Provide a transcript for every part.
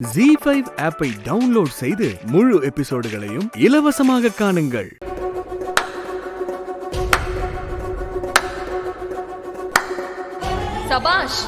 ZEE5 ஆப்பை download செய்து முழு எபிசோடுகளையும் இலவசமாக காணுங்கள். சபாஷ்.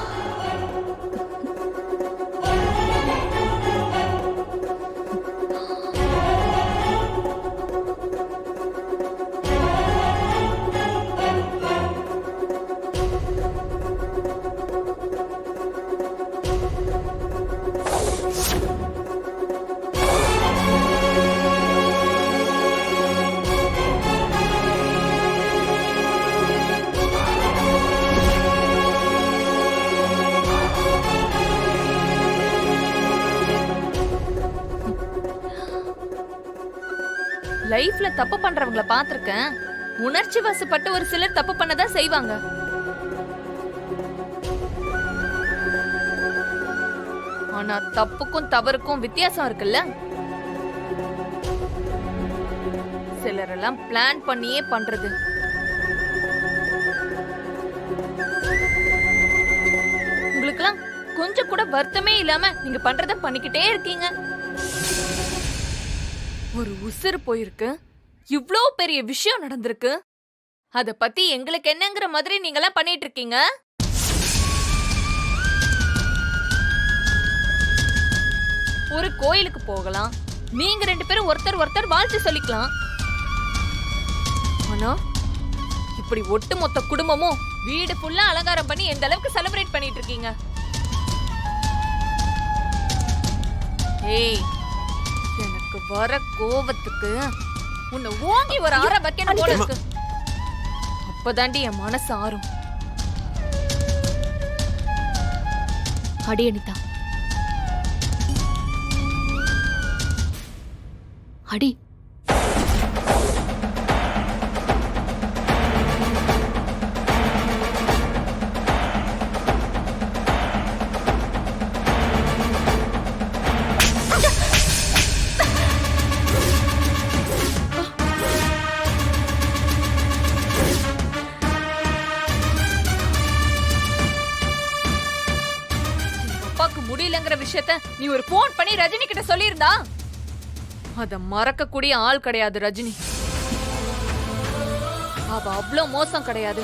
லைஃப்ல தப்பு பண்றவங்கள பாத்திருக்கேன். உணர்ச்சி வசப்பட்டு ஒரு சிலர் தப்பு பண்ணதான் செய்வாங்க. ஆனா தப்புக்கும் தவறுக்கும் வித்தியாசம் இருக்குல்ல. சிலரெல்லாம் பிளான் பண்ணியே பண்றது. உங்களுக்கெல்லாம் கொஞ்சம் கூட வருத்தமே இல்லாம நீங்க பண்றத பண்ணிக்கிட்டே இருக்கீங்க. ஒரு உசுறு போயிருக்கு, இவ்ளோ பெரிய விஷயம் நடந்திருக்கு, அத பத்தி எங்களுக்கு என்னங்கிற மாதிரி நீங்களாம் பண்ணிட்டு இருக்கீங்க. ஒரு கோயிலுக்கு போகலாம், நீங்க ரெண்டு பேரும் ஒருத்தர் ஒருத்தர் வாழ்த்து சொல்லிக்கலாம். ஆனா இப்படி ஒட்டுமொத்த குடும்பமும் வீடு ஃபுல்லா அலங்காரம் பண்ணி எந்த அளவுக்கு செலிப்ரேட் பண்ணிட்டு இருக்கீங்க. ஏய், எனக்கு வர கோவத்துக்கு உன்னை ஓங்கி ஒரு அரை வைக்கணும் போல இருக்கு. அப்பதாண்டி என் மனசு ஆறும். அடி அனிதா, அடி. முடியலங்கிற விஷயத்த நீ ஒரு போன் பண்ணி ரஜினி கிட்ட சொல்லியிருந்தா அத மறக்க கூடிய ஆள் கிடையாது ரஜினி. அவ அவ்வளவு மோசம் கிடையாது.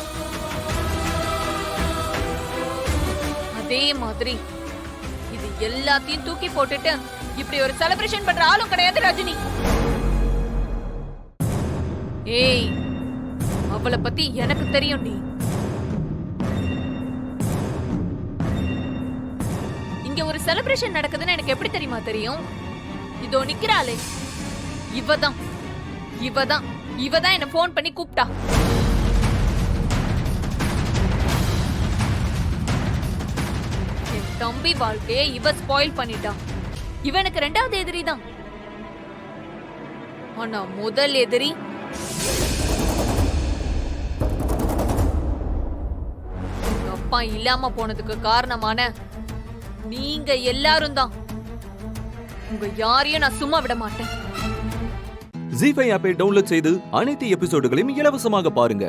அதே மாதிரி இது எல்லாத்தையும் தூக்கி போட்டுட்டு இப்படி ஒரு செலிப்ரேஷன் பண்ற ஆளும் கிடையாது ரஜினி. ஏய், அவளை பத்தி எனக்கு தெரியும். நீ இங்க ஒரு செலிப்ரேஷன் நடக்குதுன்னு எனக்கு எப்படி தெரியுமா தெரியும்? இதோ நிக்கிறாளே, இவதான் என்ன போன் பண்ணி கூப்பிட்டா. என் தம்பி வாழ்க்கையை இவ ஸ்பாயில் பண்ணிட்டா. இவனுக்கு ரெண்டாவது எதிரி தான். ஆனா முதல் எதிரி எங்க அப்பா இல்லாம போனதுக்கு காரணமான நீங்க எல்லாரும் தான். உங்க யாரையும் நான் சும்மா விட மாட்டேன். ZEE5 ஆப்பை டவுன்லோட் செய்து அனைத்து எபிசோடுகளையும் இலவசமாக பாருங்க.